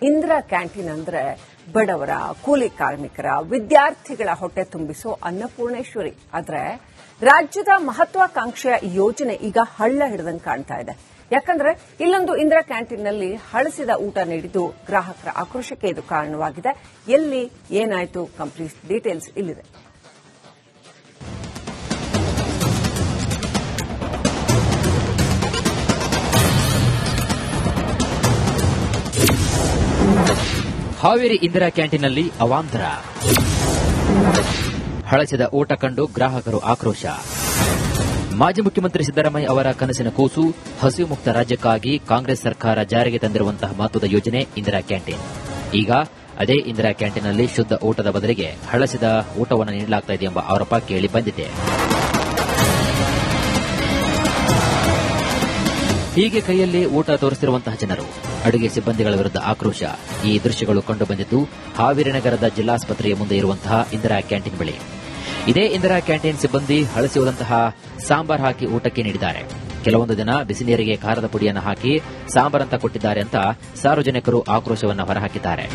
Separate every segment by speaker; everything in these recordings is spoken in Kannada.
Speaker 1: ಇಂದಿರಾ ಕ್ಯಾಂಟೀನ್ ಅಂದ್ರೆ ಬಡವರ, ಕೂಲಿ ಕಾರ್ಮಿಕರ, ವಿದ್ಯಾರ್ಥಿಗಳ ಹೊಟ್ಟೆ ತುಂಬಿಸೋ ಅನ್ನಪೂರ್ಣೇಶ್ವರಿ. ಆದ್ರೆ ರಾಜ್ಯದ ಮಹತ್ವಾಕಾಂಕ್ಷೆಯ ಯೋಜನೆ ಈಗ ಹಳ್ಳ ಹಿಡಿದಂಗೆ ಕಾಣ್ತಾ ಇದೆ. ಯಾಕಂದ್ರೆ ಇಲ್ಲೊಂದು ಇಂದಿರಾ ಕ್ಯಾಂಟೀನ್ನಲ್ಲಿ ಹಳಸಿದ ಊಟ ನೀಡಿದ್ದು ಗ್ರಾಹಕರ ಆಕ್ರೋಶಕ್ಕೆ ಇದು ಕಾರಣವಾಗಿದೆ. ಎಲ್ಲಿ ಏನಾಯ್ತು, ಕಂಪ್ಲೀಟ್ ಡೀಟೇಲ್ಸ್ ಇಲ್ಲಿದೆ.
Speaker 2: ಹಾವೇರಿ ಇಂದಿರಾ ಕ್ಯಾಂಟೀನ್ನಲ್ಲಿ ಅವಾಂತರ. ಹಳಸಿದ ಊಟ ಕಂಡು ಗ್ರಾಹಕರು ಆಕ್ರೋಶ. ಮಾಜಿ ಮುಖ್ಯಮಂತ್ರಿ ಸಿದ್ದರಾಮಯ್ಯ ಅವರ ಕನಸಿನ ಕೂಸು ಹಸಿವು ಮುಕ್ತ ರಾಜ್ಯಕ್ಕಾಗಿ ಕಾಂಗ್ರೆಸ್ ಸರ್ಕಾರ ಜಾರಿಗೆ ತಂದಿರುವಂತಹ ಮಹತ್ವದ ಯೋಜನೆ ಇಂದಿರಾ ಕ್ಯಾಂಟೀನ್. ಈಗ ಅದೇ ಇಂದಿರಾ ಕ್ಯಾಂಟೀನ್ನಲ್ಲಿ ಶುದ್ಧ ಊಟದ ಬದಲಿಗೆ ಹಳಸಿದ ಊಟವನ್ನು ನೀಡಲಾಗುತ್ತಿದೆ ಎಂಬ ಆರೋಪ ಕೇಳಿ ಬಂದಿದೆ. ಹೀಗೆ ಕೈಯಲ್ಲಿ ಊಟ ತೋರಿಸುತ್ತಿರುವಂತಹ ಜನರು, ಅಡುಗೆ ಸಿಬ್ಬಂದಿಗಳ ವಿರುದ್ಧ ಆಕ್ರೋಶ. ಈ ದೃಶ್ಯಗಳು ಕಂಡುಬಂದಿದ್ದು ಹಾವೇರಿ ನಗರದ ಜಿಲ್ಲಾಸ್ಪತ್ರೆಯ ಮುಂದೆ ಇರುವಂತಹ ಇಂದಿರಾ ಕ್ಯಾಂಟೀನ್ ಬಳಿ. ಇದೇ ಇಂದಿರಾ ಕ್ಯಾಂಟೀನ್ ಸಿಬ್ಬಂದಿ ಹಳಸಿರುವಂತಹ ಸಾಂಬಾರ್ ಹಾಕಿ ಊಟಕ್ಕೆ ನೀಡಿದ್ದಾರೆ. ಕೆಲವೊಂದು ದಿನ ಬಿಸಿ ನೀರಿಗೆ ಖಾರದ ಪುಡಿಯನ್ನು ಹಾಕಿ ಸಾಂಬಾರ್ ಅಂತ ಕೊಟ್ಟಿದ್ದಾರೆ ಅಂತ ಸಾರ್ವಜನಿಕರು ಆಕ್ರೋಶವನ್ನು ಹೊರಹಾಕಿದ್ದಾರೆ.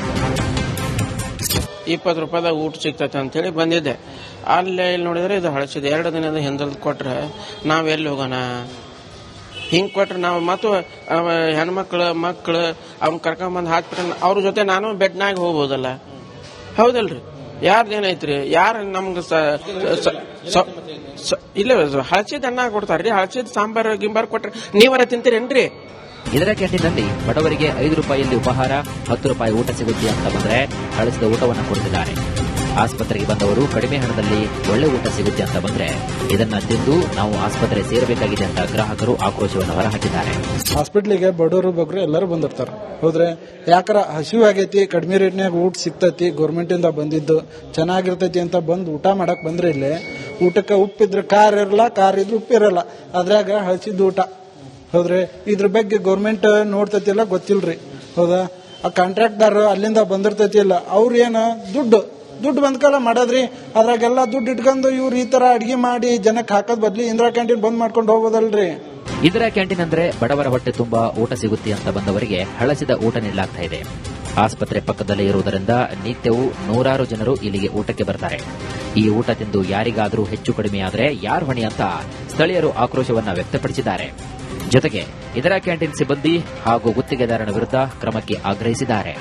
Speaker 3: 20 ರೂಪಾಯಿದಾಗ ಊಟ ಸಿಗ್ತೈತೆ ಅಂತ ಹೇಳಿ ಬಂದಿದ್ದೆ. ಅಲ್ಲೇ ಇಲ್ಲಿ ನೋಡಿದ್ರೆ ಇದು ಹಳಸಿದೆ. 2 ದಿನದ ಹಿಂದಲ್ ಕೊಟ್ರೆ ನಾವೆಲ್ಲಿ ಹೋಗೋಣ? ಹಿಂಗ್ ಕೊಟ್ರೆ ನಾವು ಮತ್ತು ಹೆಣ್ಮಕ್ಳು ಮಕ್ಕಳು ಅವ್ನ ಕರ್ಕೊಂಬಂದು ಹಾಸ್ಪಿಟಲ್ ಅವ್ರ ಜೊತೆ ನಾನು ಬೆಡ್ನಾಗ ಹೋಗ್ಬೋದಲ್ಲ, ಹೌದಲ್ರಿ? ಯಾರ್ದೇನೈತ್ರಿ? ಯಾರು ನಮ್ಗೆ ಇಲ್ಲ ಹಳಸಿದ ಅನ್ನ ಕೊಡ್ತಾರ್ರಿ, ಹಳಸಿದ ಸಾಂಬಾರ್ ಗಿಂಬಾರ್ ಕೊಟ್ರೆ ನೀವರ ತಿಂತೀರೇನ್ರಿ?
Speaker 2: ಇಂದಿರಾ ಕ್ಯಾಂಟೀನ್ನಲ್ಲಿ ಬಡವರಿಗೆ 5 ರೂಪಾಯಿಯಲ್ಲಿ ಉಪಹಾರ, 10 ರೂಪಾಯಿ ಊಟ ಸಿಗುತ್ತೆ ಅಂತ ಬಂದ್ರೆ ಹಳಸಿದ ಊಟವನ್ನು ಕೊಡುತ್ತಿದ್ದಾರೆ. ಆಸ್ಪತ್ರೆಗೆ ಬಂದವರು ಕಡಿಮೆ ಹಣದಲ್ಲಿ ಒಳ್ಳೆ ಊಟ ಸಿಗುತ್ತೆ ಅಂತ ಬಂದ್ರೆ ಇದನ್ನ ತಿಂದು ನಾವು ಆಸ್ಪತ್ರೆ ಸೇರಬೇಕಾಗಿದೆ ಅಂತ ಗ್ರಾಹಕರು ಆಕ್ರೋಶವನ್ನು ಹೊರಹಾಕಿದ್ದಾರೆ.
Speaker 4: ಹಾಸ್ಪಿಟ್ಲಿಗೆ ಬಡವರು ಬಗ್ರು ಎಲ್ಲರೂ ಬಂದಿರ್ತಾರೆ, ಹೌದ್ರೆ? ಯಾಕರ ಹಸಿವು ಆಗೈತಿ, ಕಡಿಮೆ ರೇಟ್ನಾಗ ಊಟ ಸಿಗ್ತೈತಿ, ಗೌರ್ಮೆಂಟ್ ಇಂದ ಬಂದಿದ್ದು ಚೆನ್ನಾಗಿರ್ತೈತಿ ಅಂತ ಬಂದು ಊಟ ಮಾಡಕ್ ಬಂದ್ರೆ ಇಲ್ಲಿ ಊಟಕ್ಕೆ ಉಪ್ಪಿದ್ರೆ ಖಾರ ಇರಲ್ಲ, ಖಾರ ಇದ್ರೆ ಉಪ್ಪಿರಲ್ಲ, ಅದ್ರಾಗ ಹಳಸಿದ ಊಟ, ಹೌದ್ರಿ? ಇದ್ರ ಬಗ್ಗೆ ಗೌರ್ಮೆಂಟ್ ನೋಡ್ತೈತಿಲ್ಲ ಗೊತ್ತಿಲ್ರಿ, ಹೌದಾ? ಆ ಕಾಂಟ್ರಾಕ್ಟರ್ ಅಲ್ಲಿಂದ ಬಂದಿರ್ತೈತಿ ಇಲ್ಲ, ಅವ್ರ ಏನ ದುಡ್ಡು ಬಂದ್ಕಾಲ ಮಾಡೋದ್ರಿ, ಅದ್ರಾಗೆಲ್ಲ ದುಡ್ಡು ಇಟ್ಕೊಂಡು ಇವ್ರು ಈ ತರ ಅಡಿಗೆ ಮಾಡಿ ಜನಕ್ಕೆ ಹಾಕೋದ್ ಬದ್ಲಿ ಇಂದಿರಾ ಕ್ಯಾಂಟೀನ್ ಬಂದ್ ಮಾಡ್ಕೊಂಡು ಹೋಗೋದಲ್ರಿ.
Speaker 2: ಇಂದಿರಾ ಕ್ಯಾಂಟೀನ್ ಅಂದ್ರೆ ಬಡವರ ಹೊಟ್ಟೆ ತುಂಬಾ ಊಟ ಸಿಗುತ್ತೆ ಅಂತ ಬಂದವರಿಗೆ ಹಳಸಿದ ಊಟ ನೀಡಲಾಗ್ತಾ ಇದೆ. ಆಸ್ಪತ್ರೆ ಪಕ್ಕದಲ್ಲೇ ಇರುವುದರಿಂದ ನಿತ್ಯವೂ ನೂರಾರು ಜನರು ಇಲ್ಲಿಗೆ ಊಟಕ್ಕೆ ಬರ್ತಾರೆ. ಈ ಊಟ ತಿಂದು ಯಾರಿಗಾದರೂ ಹೆಚ್ಚು ಕಡಿಮೆಯಾದರೆ ಯಾರು ಹೊಣೆ ಅಂತ ಸ್ಥಳೀಯರು ಆಕ್ರೋಶವನ್ನ ವ್ಯಕ್ತಪಡಿಸಿದ್ದಾರೆ. ಜೊತೆಗೆ ಇಂದಿರಾ ಕ್ಯಾಂಟೀನ್ ಸಿಬ್ಬಂದಿ ಹಾಗೂ ಗುತ್ತಿಗೆದಾರನ ವಿರುದ್ಧ ಕ್ರಮಕ್ಕೆ ಆಗ್ರಹಿಸಿದ್ದಾರೆ.